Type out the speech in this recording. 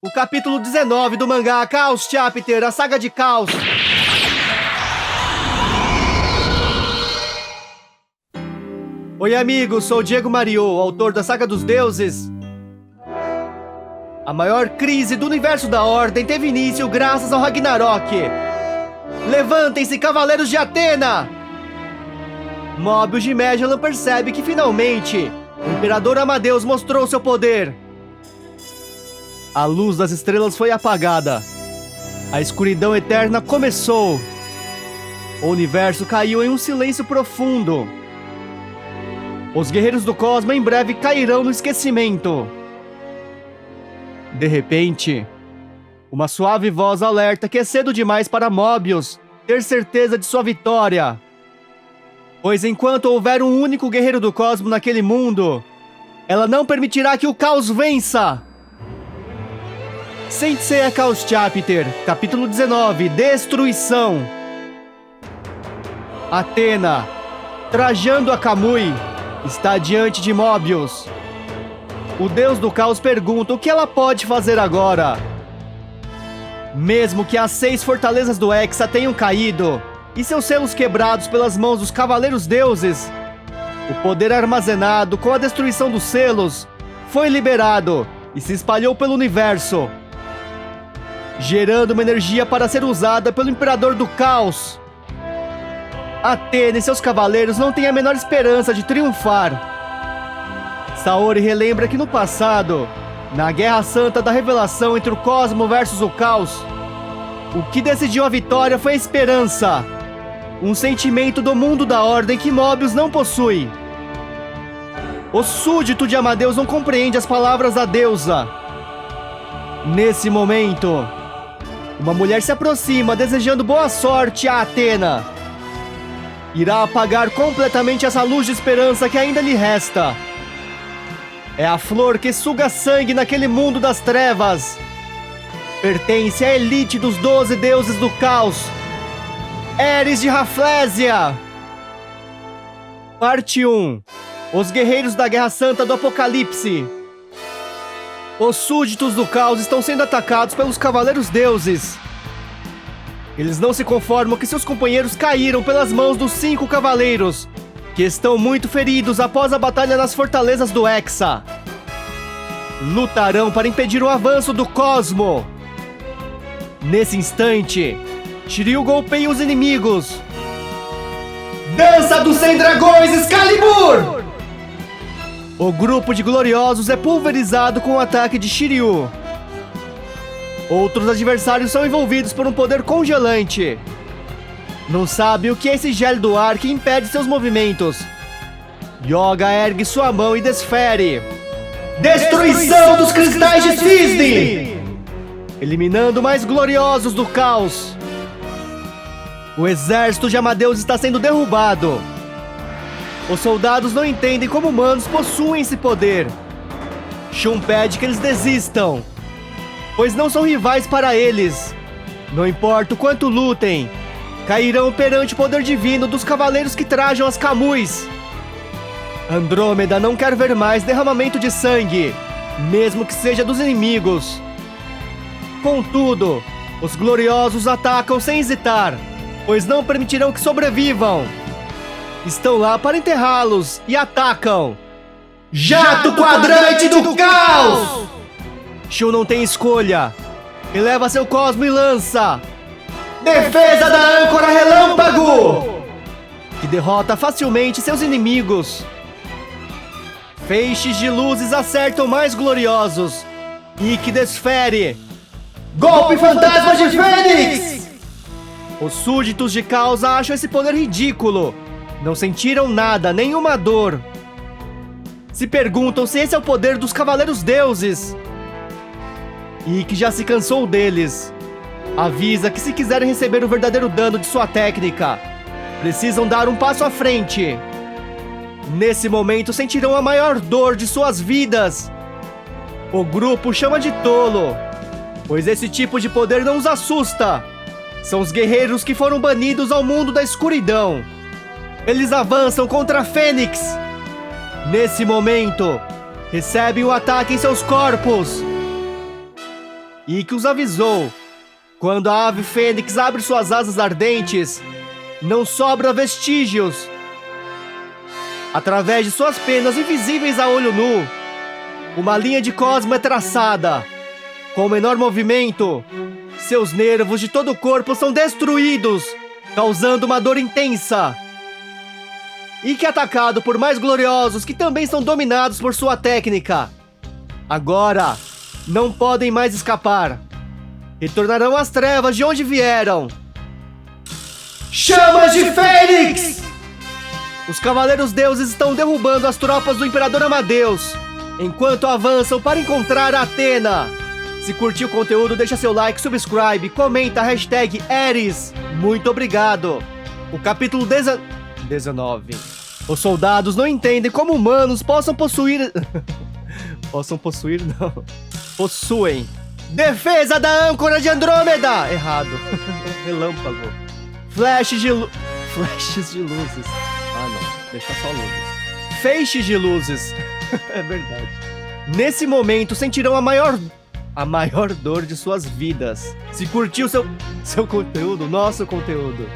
O capítulo 19 do mangá Chaos Chapter, a saga de Caos. Oi amigos, sou Diego Mario, autor da Saga dos Deuses. A maior crise do universo da Ordem teve início graças ao Ragnarok. Levantem-se, cavaleiros de Atena! Mobius de Magellan percebe que finalmente o Imperador Amadeus mostrou seu poder. A luz das estrelas foi apagada. A escuridão eterna começou. O universo caiu em um silêncio profundo. Os guerreiros do cosmo em breve cairão no esquecimento. De repente, uma suave voz alerta que é cedo demais para Mobius ter certeza de sua vitória. Pois enquanto houver um único guerreiro do cosmo naquele mundo, ela não permitirá que o caos vença. Sensei Chaos Chapter, capítulo 19, Destruição. Atena, trajando a Kamui, está diante de Mobius. O deus do caos pergunta o que ela pode fazer agora. Mesmo que as 6 fortalezas do Hexa tenham caído e seus selos quebrados pelas mãos dos cavaleiros deuses, o poder armazenado com a destruição dos selos foi liberado e se espalhou pelo universo, gerando uma energia para ser usada pelo Imperador do Caos. Atena e seus cavaleiros não têm a menor esperança de triunfar. Saori relembra que no passado, na Guerra Santa da Revelação entre o Cosmo versus o Caos, o que decidiu a vitória foi a esperança, um sentimento do mundo da Ordem que Mobius não possui. O súdito de Amadeus não compreende as palavras da deusa. Nesse momento, uma mulher se aproxima desejando boa sorte a Atena. Irá apagar completamente essa luz de esperança que ainda lhe resta. É a flor que suga sangue naquele mundo das trevas. Pertence à elite dos 12 deuses do caos. Eris de Raflésia. Parte 1. Os guerreiros da Guerra Santa do Apocalipse. Os súditos do caos estão sendo atacados pelos cavaleiros deuses. Eles não se conformam que seus companheiros caíram pelas mãos dos 5 cavaleiros, que estão muito feridos após a batalha nas fortalezas do Hexa. Lutarão para impedir o avanço do Cosmo. Nesse instante, Shiryu golpeia os inimigos. Dança dos 100 Dragões, Excalibur! O grupo de gloriosos é pulverizado com o ataque de Shiryu. Outros adversários são envolvidos por um poder congelante. Não sabe o que é esse gélido ar que impede seus movimentos. Yoga ergue sua mão e desfere. Destruição dos cristais de cisne! Eliminando mais gloriosos do caos. O exército de Amadeus está sendo derrubado. Os soldados não entendem como humanos possuem esse poder. Shun pede que eles desistam, pois não são rivais para eles. Não importa o quanto lutem, cairão perante o poder divino dos cavaleiros que trajam as Kamuis. Andrômeda não quer ver mais derramamento de sangue, mesmo que seja dos inimigos. Contudo, os gloriosos atacam sem hesitar, pois não permitirão que sobrevivam. Estão lá para enterrá-los e atacam. Jato quadrante do caos! Shun não tem escolha. Eleva seu cosmo e lança Defesa da âncora relâmpago, que derrota facilmente seus inimigos. Feixes de luzes acertam mais gloriosos. E que desfere Golpe Fantasma de Fênix! Os súditos de caos acham esse poder ridículo. Não sentiram nada, nenhuma dor. Se perguntam se esse é o poder dos cavaleiros deuses. E que já se cansou deles. Avisa que se quiserem receber o verdadeiro dano de sua técnica, precisam dar um passo à frente. Nesse momento sentirão a maior dor de suas vidas. O grupo chama de tolo, pois esse tipo de poder não os assusta. São os guerreiros que foram banidos ao mundo da escuridão. Eles avançam contra a Fênix. Nesse momento, recebem um ataque em seus corpos. e que os avisou: quando a ave fênix abre suas asas ardentes, não sobra vestígios. Através de suas penas invisíveis a olho nu, uma linha de Cosmo é traçada. Com o menor movimento, seus nervos de todo o corpo são destruídos, causando uma dor intensa. E que é atacado por mais gloriosos que também são dominados por sua técnica. Agora, não podem mais escapar. Retornarão às trevas de onde vieram. Chamas de Fênix! Os Cavaleiros Deuses estão derrubando as tropas do Imperador Amadeus, enquanto avançam para encontrar a Athena. Se curtiu o conteúdo, deixa seu like, subscribe, comenta, hashtag Eris. Muito obrigado. O capítulo 19. Os soldados não entendem como humanos possam possuir... Possuem. Defesa da âncora de Andrômeda! Errado. Relâmpago. Flashes de luzes. Ah, não. Deixa só luzes. Feixes de luzes. É verdade. Nesse momento, sentirão a maior dor de suas vidas. Se curtiu seu conteúdo, nosso conteúdo,